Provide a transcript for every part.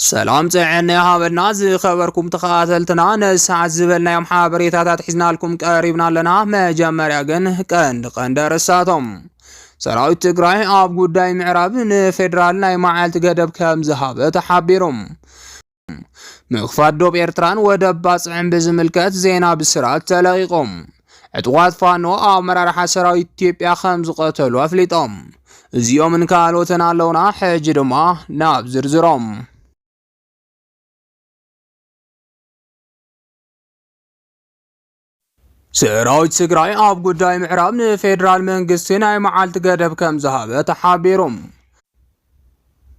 سلام تعنا هابنا زي خبركم تخاتلتنا نساعد زبلنا يوم حابريتات حزنا لكم قريبنا لنا مجمريا ግን ቀንድ ረሳቶም ሰራዊት ትግራይ ኣብ ጉዳይ ምዕራብ ንፌደራል ናይ መዓልቲ ገደብ ከም ዝሃበ ተሓቢሮም ምኽፋት ዶብ ኤርትራን ወደ ባጽዕም ብዝምልከት ዜና ብስራት ተለቂቆም ዕጥዋት ፋኖ ኣመራርሓ ሰራዊት ኢትዮጵያ ከም ዝቀተሉ ኣፍሊጦም እዚኦም ካልኦትን ኣለውና ሕጂ ድማ ናብ ዝርዝሮም ሰራዊት ትግራይ ኣብ ጉዳይ ምዕራብ ንፌደራል መንግስቲ ናይ መዓልቲ ገደብ ከም ዝሃበ ተሓቢሮም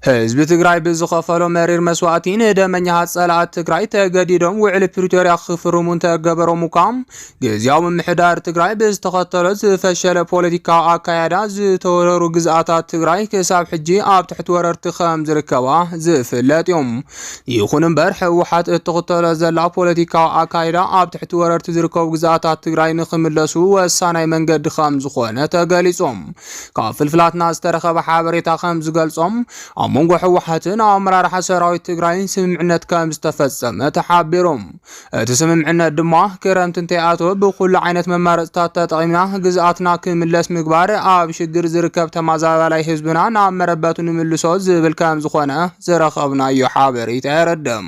ህዝብ ትግራይ ብዝኸፈሎ መሪር መስዋዕቲ ንደመኛት ጸላእት ትግራይ ተገዲዶም ውዕል ፕሪቶሪያ ክፍርሙን ተገበሮም ከም ግዚያዊ ምሕዳር ትግራይ ብዝተኸተሎ ዝፈሸለ ፖለቲካዊ ኣካያዳ ዝተወረሩ ግዝኣታት ትግራይ ክሳብ ሕጂ ኣብ ትሕቲ ወረርቲ ከም ዝርከባ ዝፍለጥ እዮም ይኹን እምበር ህወሓት እትኸተሎ ዘላ ፖለቲካዊ ኣካያዳ ኣብ ትሕቲ ወረርቲ ዝርከቡ ግዝኣታት ትግራይ ንኽምለሱ ወሳናይ መንገዲ ከም ዝኾነ ተገሊጾም ካብ ፍልፍላትና ዝተረኸበ ሓበሬታ ከም ዝገልጾም መንጎ ህወሓትን ኣመራርሓ ሰራዊት ትግራይ ስምምዕነት ከም ዝተፈጸመ ተሓቢሮም እቲ ስምምዕነት ድማ ክረምቲ እንተኣቶ ብኩሉ ዓይነት መማረጽታት ተጠቒምና ግዝኣትና ክምለስ ምግባር ኣብ ሽግር ዝርከብ ተማዛባላይ ህዝብና ናብ መረበቱ ንምልሶ ዝብል ከም ዝኾነ ዝረኸብናዮ ሓበሬታ የረድም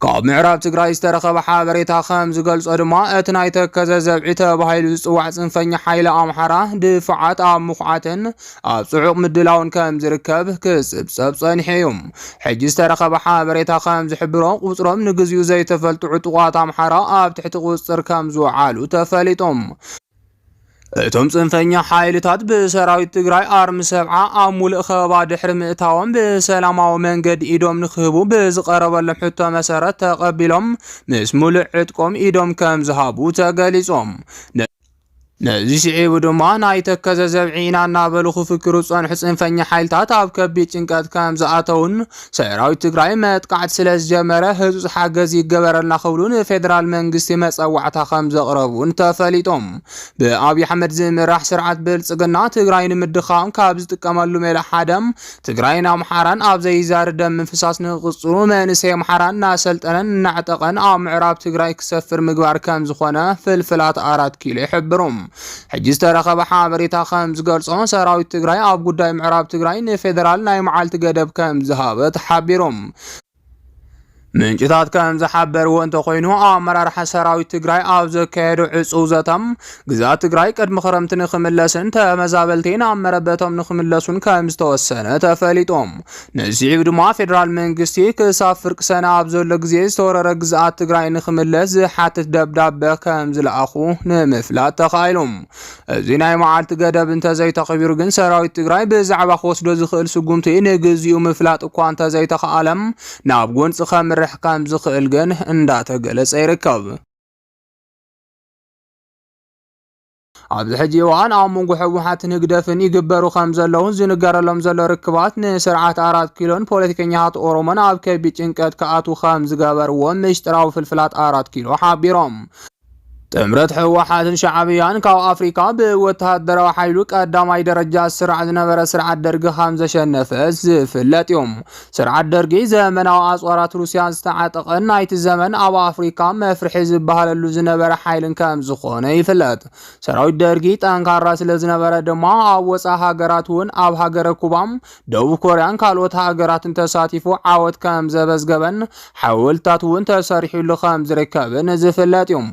ካብ ምዕራብ ትግራይ ዝተረኸበ ሓበሬታ ከም ዝገልጾ ድማ እቲ ናይ ተከዘ ዘብዒ ተባሂሉ ዝጽዋዕ ጽንፈኛ ሓይሊ ኣምሓራ ድፍዓት ኣብ ምኹዓትን ኣብ ጽዑቕ ምድላውን ከም ዝርከብ ክጽብጸብ ጸኒሑ እዩ ሕጂ ዝተረኸበ ሓበሬታ ከም ዝሕብሮ ቁጽሮም ንግዚኡ ዘይተፈልጡ ዕጡቓት ኣምሓራ ኣብ ትሕቲ ቁጽር ከም ዝወዓሉ ተፈሊጦም እቶም ጽንፈኛ ሓይልታት ብሰራዊት ትግራይ ኣርሚ ሰብዓ ኣብ ሙሉእ ኸባ ድሕሪ ምእታዎም ብሰላማዊ መንገዲ ኢዶም ንኽህቡ ብዝቐረበሎም ሕቶ መሰረት ተቐቢሎም ምስ ሙሉእ ዕጥቆም ኢዶም ከም ዝሃቡ ተገሊጾም ነዚ ስዒቡ ድማ ናይ ተከዘ ዘብዒና እናበሉ ክፍክሩ ጸንሑ ጽንፈኛ ሓይልታት ኣብ ከቢድ ጭንቀት ከም ዝኣተውን ሰራዊት ትግራይ መጥቃዕቲ ስለ ዝጀመረ ህጹጽ ሓገዝ ይገበረልና ክብሉ ንፌደራል መንግስቲ መጸዋዕታ ከም ዘቕረቡን ተፈሊጦም ብኣብይ ኣሕመድ ዝምራሕ ስርዓት ብልጽግና ትግራይ ንምድኻም ካብ ዝጥቀመሉ ሜላ ሓደም ትግራይን ኣምሓራን ኣብ ዘይዛረብ ደም ምፍሳስ ንቕጽሩ መንእሰይ ኣምሓራን እናሰልጠነን እናዕጠቐን ኣብ ምዕራብ ትግራይ ክሰፍር ምግባር ከም ዝኾነ ፍልፍላት 4 ኪሎ ይሕብሮም ሕጂ ዝተረኸበ ሓበሬታ ከም ዝገልጾ ሰራዊት ትግራይ ኣብ ጉዳይ ምዕራብ ትግራይ ንፌደራል ናይ መዓልቲ ገደብ ከም ዝሃበ ተሓቢሮም ምንጭታት ከም ዝሓበርዎ እንተኾይኑ ኣመራርሓ ሰራዊት ትግራይ ኣብ ዘካየዱ ዕጹው ዘተም ግዛት ትግራይ ቅድሚ ክረምቲ ንኽምለስን ተመዛበልቲን ኣብ መረበቶም ንኽምለሱን ከም ዝተወሰነ ተፈሊጦም ነዚዑ ድማ ፌደራል መንግስቲ ክሳብ ፍርቂ ሰነ ኣብ ዘሎ ግዜ ዝተወረረ ግዛት ትግራይ ንኽምለስ ዝሓትት ደብዳቤ ከም ዝለኣኹ ንምፍላጥ ተኻኢሎም እዚ ናይ መዓልቲ ገደብ እንተዘይተኸቢሩ ግን ሰራዊት ትግራይ ብዛዕባ ክወስዶ ዝኽእል ስጉምቲ ንግዚኡ ምፍላጥ እኳ እንተዘይተኸኣለም ናብ ጎንፂ ከም ከም ዝኽእል ግን እንዳተገለጸ ይርከብ ኣብዚ ሕጂ እዋን ኣብ መንጎ ህወሓትን ህግደፍን ይግበሩ ከም ዘለዉ ዝንገረሎም ዘሎ ርክባት ንስርዓት 4 ኪሎን ፖለቲከኛታት ኦሮሞን ኣብ ከቢድ ጭንቀት ከኣቱ ከም ዝገበርዎም ምስጢራዊ ፍልፍላት 4 ኪሎ ሓቢሮም ጥምረት ህወሓትን ሻዕብያን ካብ ኣፍሪካ ብወተሃደራዊ ሓይሉ ቀዳማይ ደረጃ ስርዓት ዝነበረ ስርዓት ደርጊ ከም ዘሸነፈ ዝፍለጥ እዮም ስርዓት ደርጊ ዘመናዊ ኣጽዋራት ሩስያ ዝተዓጠቐን ናይቲ ዘመን ኣብ ኣፍሪካ መፍርሒ ዝበሃለሉ ዝነበረ ሓይልን ከም ዝኾነ ይፍለጥ ሰራዊት ደርጊ ጠንካራ ስለ ዝነበረ ድማ ኣብ ወፃኢ ሃገራት እውን ኣብ ሃገረ ኩባም ደቡብ ኮርያን ካልኦት ሃገራትን ተሳቲፉ ዓወት ከም ዘበዝገበን ሓወልትታት እውን ተሰሪሑሉ ከም ዝርከብን ዝፍለጥ እዮም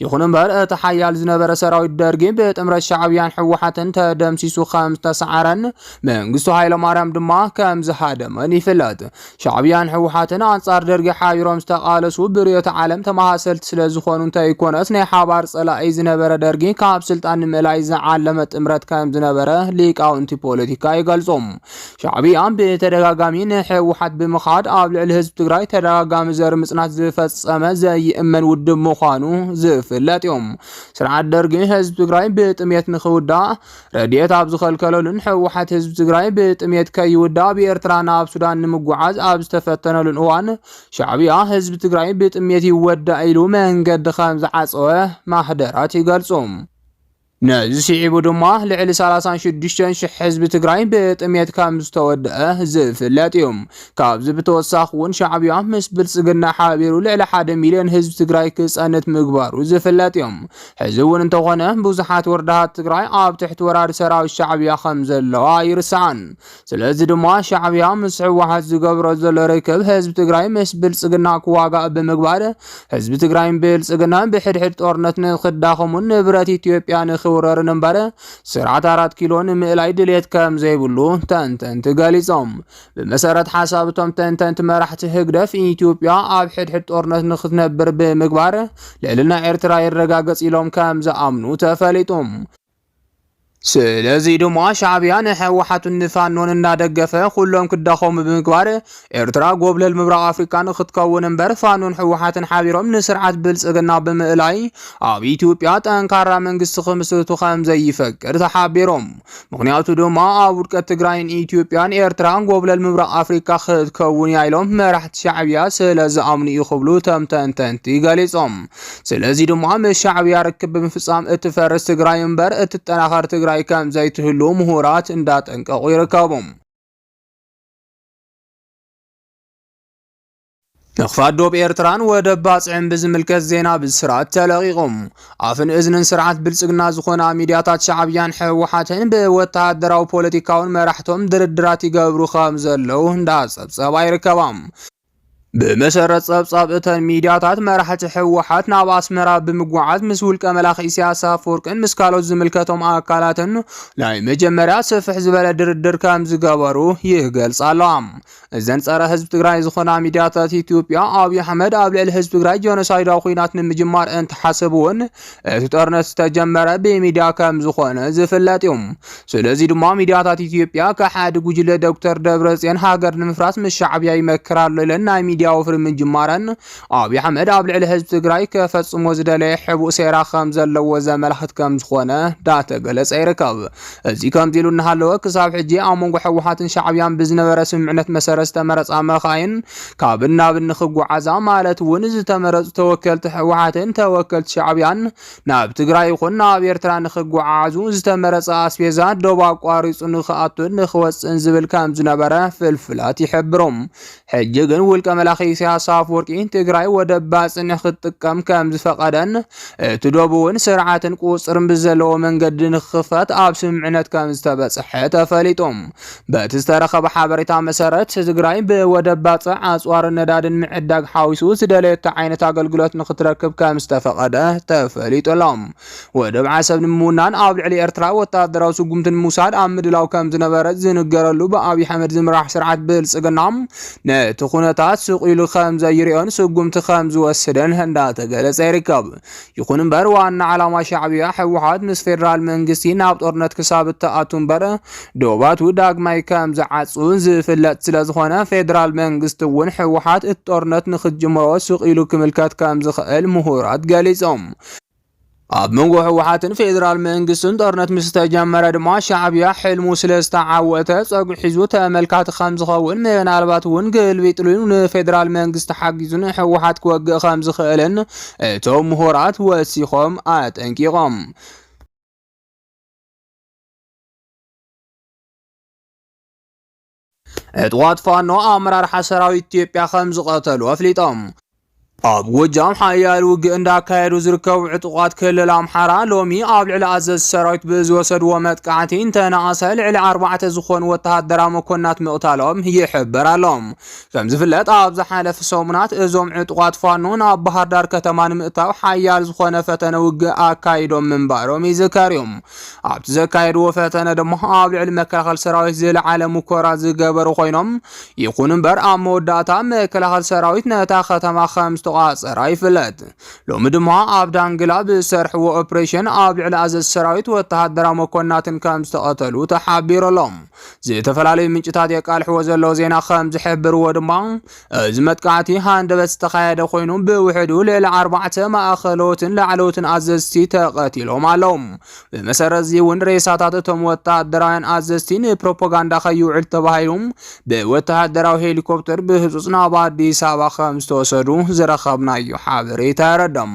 ይኹን እምበር እቲ ሓያል ዝነበረ ሰራዊት ደርጊ ብጥምረት ሻዕብያን ህወሓትን ተደምሲሱ ከም ዝተሰዓረን መንግስቱ ሃይለማርያም ድማ ከም ዝሃደመን ይፍለጥ ሻዕብያን ህወሓትን ኣንጻር ደርጊ ሓቢሮም ዝተቃለሱ ብርዮተ ዓለም ተመሃሰልቲ ስለ ዝኾኑ እንተይኮነስ ናይ ሓባር ጸላኢ ዝነበረ ደርጊ ካብ ስልጣን ንምእላይ ዝዓለመ ጥምረት ከም ዝነበረ ሊቃውንቲ ፖለቲካ ይገልጾም ሻዕብያን ብተደጋጋሚ ንህወሓት ብምኻድ ኣብ ልዕሊ ህዝቢ ትግራይ ተደጋጋሚ ዘር ምጽናት ዝፈጸመ ዘይእመን ውድብ ምዃኑ ዝፍለጥ ስርዓት ደርጊ ህዝብ ትግራይ ብጥሜት ንኽውዳእ ረድኤት ኣብ ዝኸልከለሉን ህወሓት ህዝብ ትግራይ ብጥሜት ከይውዳእ ብኤርትራ ናብ ሱዳን ንምጉዓዝ ኣብ ዝተፈተነሉን እዋን ሻዕብያ ህዝብ ትግራይ ብጥሜት ይወዳእ ኢሉ መንገዲ ከም ዝዓፀወ ማህደራት ይገልጹ نزسيعب دما لعل 36 شح حزب تግራይ بጥሜት ከም ዝተወድአ ዝፍለጥ እዩ ካብዚ ብተወሳኺ እውን ሻዕብያ ምስ ብልጽግና ሓቢሩ ልዕሊ 1 ሚልዮን ህዝቢ ትግራይ ክጸንት ምግባሩ ዝፍለጥ እዩ ሕዚ እውን እንተኾነ ብዙሓት ወረዳታት ትግራይ ኣብ ትሕቲ ወራሪ ሰራዊት ሻዕብያ ከም ዘለዋ ይርስዓን ስለዚ ድማ ሻዕብያ ምስ ህወሓት ዝገብሮ ዘሎ ርክብ ህዝቢ ትግራይ ምስ ብልጽግና ክዋጋእ ብምግባር ህዝቢ ትግራይ ብልጽግና ብሕድሕድ ጦርነት ንኽዳኸሙን ንብረት ኢትዮጵያ ወረር ነበር ስርዓት 4 ኪሎ ንምእላይ ድሌት ከም ዘይብሉ ተንተንቲ ገሊጾም በመሰረት ሓሳብቶም ተንተንቲ መራሕቲ ህግደፍ ኢትዮጵያ ኣብ ሕድሕድ ጦርነት ንኽትነብር ብምግባር ልዕልና ኤርትራ ይረጋገጽ ኢሎም ከም ዝኣምኑ ተፈሊጦም ስለዚህ ድማ ሻዕብያ ንህወሓትን ንፋኖን እንዳደገፈ ሁሉም ክዳኸሙ ብምግባር ኤርትራ ጎብለል ምብራቅ አፍሪካ ንኽትከውን እምበር ፋኖን ህወሓትን ሓቢሮም ንስርዓት ብልጽግና ብምእላይ ኣብ ኢትዮጵያ ጠንካራ መንግስቲ ክምስርቱ ከም ዘይፈቅድ ተሓቢሮም ምክንያቱ ድማ ኣብ ውድቀት ትግራይን ኢትዮጵያን ኤርትራን ጎብለል ምብራቅ አፍሪካ ክትከውን ያይሎም መራሕቲ ሻዕብያ ስለዝኣምኑ ይኽብሉ ተንተንቲ ገሊጾም ስለዚህ ድማ ሻዕብያ ርክብ ብምፍጻም እትፈርስ ትግራይ እምበር እትጠናኸር ትግራይ كم زيته له مهورات اندات انقاق يركبهم نخفاد دوب إيرتران ودباس عن بزملكة زينا بالسرعة تلاقيهم عفن إذن سرعة بلسقنا زخونا ميدياتات شعبيان حوحاتين بوتها دراو بوليتيكاون مرحتهم دردراتي قبرو خامزلو هنداز بسابا يركبهم بمسرت صبصاب اتن ميدياتات مرحت حوحات ناب اسمرا بمقوعات مسؤول كملاخ سياسة فوركن مسكالو زملكتهم اكالاتن لاي مجمريا سفح زبالة دردر كام زقابرو يهقل صالام ازن صار حزب تግራይ ዝኮና ሚዲያታት ኢትዮጵያ አብይ አህመድ አብልዕ ህዝብ ትግራይ ጆኖሳይድ አኹይናት ንምጅማር እንት ሓሰቡን ጦርነት ተጀመረ በሚዲያ ከም ዝኮነ ዝፍለጥ እዩ ስለዚህ ድማ ሚዲያታት ኢትዮጵያ ከሓድ ጉጅለ ዶክተር ደብረጽዮን ሃገር ንምፍራስ መሻዕብያ ይመክራሉ ለና ሚዲያ ወፍር ምንጅማረን አብይ አህመድ አብልዕ ህዝብ ትግራይ ከፈጽሞ ዝደለ ሕቡእ ሴራ ከም ዘለዎ ዘመልክት ከም ዝኮነ ዳተ ገለጸ ይርከብ እዚ ከም ዚሉና ሃለወ ክሳብ ሕጂ ኣሞንጎ ሕወሓትን ሻዕብያን ብዝነበረ ስምዕነት መሰረት استمرت أماخين كابنا بنخجوعز مالت ونز تمرت توكلت حوحاتن توكلت شعبيان ناب تجري خنا بيرتران خجوعزو استمرت أسبيزات دوبا قارص نخاتن نخوص انزبل كام زنبرة فلفلات يحبرم حججن والكملاخي سياسة فوركين تجري ودباس نخت كام زفقدن تدوبون سرعة قوسرم بزلو من قد نخفت أبسم عنت كام استبت صحته فليتهم بتسترخ بحبرتها مسارات ትግራይ በወደባጽ አጽዋር ነዳድን ምዕዳግ ሓዊሱ ዝደለየ ዓይነት አገልግሎት ንኽትረክብ ከም ዝተፈቀደ ተፈሊጦሎም ወደብ ዓሰብ ንምውናን ኣብ ልዕሊ ኤርትራ ወታደራዊ ስጉምትን ሙሳድ ኣብ ምድላው ከም ዝነበረ ዝንገረሉ በአብይ አህመድ ዝምራሕ ስርዓት ብልጽግናም ነቲ ኩነታት ስቂሉ ከም ዘይርኦን ስጉምቲ ከም ዝወስደን እንዳተገለጸ ይርከብ ይኹን እምበር ዋና ዓላማ ሻዕብያ ሕወሓት ምስ ፌደራል መንግስቲ ናብ ጦርነት ክሳብ ተኣቱ እምበር ዶባቱ ዳግማይ ከም ዝዓጽውን ዝፍለጥ ስለዝኾነ ፌደራል መንግስት እውን ሕወሓት እጦርነት ንኽጅምሮ ስቂሉ ክምልከት ከም ዝኽእል ምሁራት ገሊጾም ኣብ መንጎ ሕወሓትን ፌደራል መንግስትን ጦርነት ምስ ተጀመረ ድማ ሻዕብያ ሕልሙ ስለዝተዓወተ ፀጉዕ ሒዙ ተመልካቲ ከም ዝኸውን ምናልባት እውን ግልቢጥሉን ንፌደራል መንግስት ሓጊዙን ሕወሓት ክወግእ ከም ዝኽእልን እቶም ምሁራት ወሲኾም ኣጠንቂቖም እጥዋት ፋኖ አመራር ሰራዊት ኢትዮጵያ ከም ዝቀተሉ አፍሊጦም ኣብ ጎጃም ሓያል ውግእ እንዳካየዱ ዝርከቡ ዕጡቃት ክልል ኣምሓራ ሎሚ ኣብ ልዕሊ ኣዘዝ ሰራዊት ብዝወሰድዎ መጥቃዕቲ እንተነኣሰ ልዕሊ 4 ዝኾኑ ወተሃደራዊ መኮንናት ምቕታሎም ይሕበራሎም ከም ዝፍለጥ ኣብ ዝሓለፈ ሰሙናት እዞም ዕጡቃት ፋኖ ናብ ባህር ዳር ከተማ ንምእታው ሓያል ዝኾነ ፈተነ ውግእ ኣካይዶም ምንባሮም ይዝከርዮም ኣብቲ ዘካየድዎ ፈተነ ድማ ኣብ ልዕሊ መከላኸሊ ሰራዊት ዝለዓለ ሙከራ ዝገበሩ ኮይኖም ይኹን እምበር ኣብ መወዳእታ መከላኸሊ ሰራዊት ነታ ከተማ ከም ተቃጸራ ይፍለጥ ሎሚ ድማ ኣብ ዳንግላ ብሰርሕዎ ኦፕሬሽን ኣብ ልዕሊ ኣዘዝ ሰራዊት ወተሃደራዊ መኮንናትን ከም ዝተቐተሉ ተሓቢሮሎም ዝተፈላለዩ ምንጭታት የቃልሕዎ ዘለው ዜና ከም ዝሕብርዎ ድማ እዚ መጥቃዕቲ ሃንደበት ዝተኻየደ ኮይኑ ብውሕዱ ልዕሊ 4 ማእኸሎትን ላዕለዎትን ኣዘዝቲ ተቐቲሎም ኣለው ብመሰረት እዚ እውን ሬሳታት እቶም ወተሃደራውያን ኣዘዝቲ ንፕሮፓጋንዳ ከይውዕል ተባሂሎም ብወተሃደራዊ ሄሊኮፕተር ብህፁፅ ናብ ኣዲስ ኣበባ ከም ዝተወሰዱ ዝረኸብናዮ ሓበሬታ ይረድም።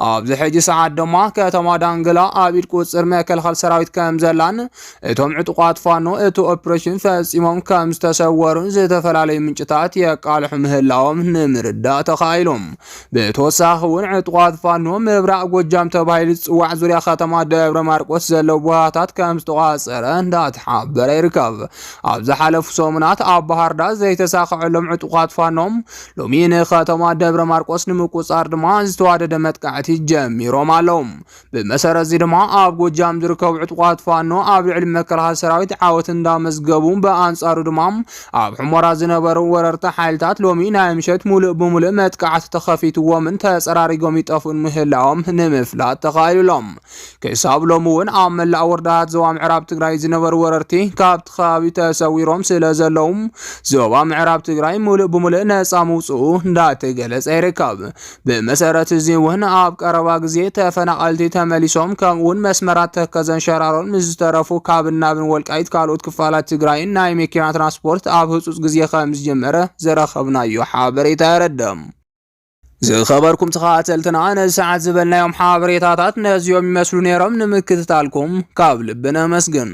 ኣብዚ ሕጂ ሰዓት ድማ ከተማ ዳንግላ ኣብ ኢድ ቁፅር መከላኸሊ ሰራዊት ከም ዘላን እቶም ዕጡቋት ፋኖ እቲ ኦፕሬሽን ፈጺሞም ከም ዝተሰወሩን ዝተፈላለዩ ምንጭታት የቃልሑ ምህላዎም ንምርዳእ ተኻኢሎም። ብተወሳኺ እውን ዕጡቋት ፋኖ ምብራቅ ጎጃም ተባሂሉ ዝፅዋዕ ዙርያ ከተማ ደብረ ማርቆስ ዘለው ቦታታት ከም ዝተቋፀረ እንዳተሓበረ ይርከብ። ኣብ ዝሓለፉ ሰሙናት ኣብ ባህር ዳር ዘይተሳክዐሎም ዕጡቋት ፋኖም ሎሚ ንከተማ ደብረ ማርቆስ ንምቁፃር ድማ ዝተዋደደ መጥቃዕቲ ጀሚሮም ኣለው። ብመሰረት እዚ ድማ ኣብ ጎጃም ዝርከቡ ዕጡቋት ፋኖ ኣብ ልዕሊ መከላኸሊ ሰራዊት ዓወት እንዳመዝገቡ በኣንጻሩ ድማ ኣብ ሕሞራ ዝነበሩ ወረርቲ ሓይልታት ሎሚ ናይ ምሸት ሙሉእ ብሙሉእ መጥቃዕቲ ተኸፊትዎምን ተፀራሪጎም ይጠፍኡን ምህላዎም ንምፍላጥ ተኻኢሎም። ክሳብ ሎሚ እውን ኣብ መላእ ወረዳታት ዞባ ምዕራብ ትግራይ ዝነበሩ ወረርቲ ካብቲ ከባቢ ተሰዊሮም ስለ ዘለዉ ዞባ ምዕራብ ትግራይ ሙሉእ ብሙሉእ ነፃ ምውፅኡ እንዳተገለጸ ይርከብ። ብመሰረት እዚ እውን ኣብ ቀረባ ግዜ ተፈናቀልቲ ተመሊሶም ከምኡውን መስመራት ተከዘን ሸራሮን ምስ ዝተረፉ ካብን ናብን ወልቃይት ካልኦት ክፋላት ትግራይን ናይ መኪና ትራንስፖርት ኣብ ህፁፅ ግዜ ከም ዝጀመረ ዘረኸብናዮ ሓበሬታ ይረድም። ዝኸበርኩም ተኸታተልትና ነዚ ሰዓት ዝበልናዮም ሓበሬታታት ነዚኦም ይመስሉ ነይሮም። ንምክትታልኩም ካብ ልብና መስግን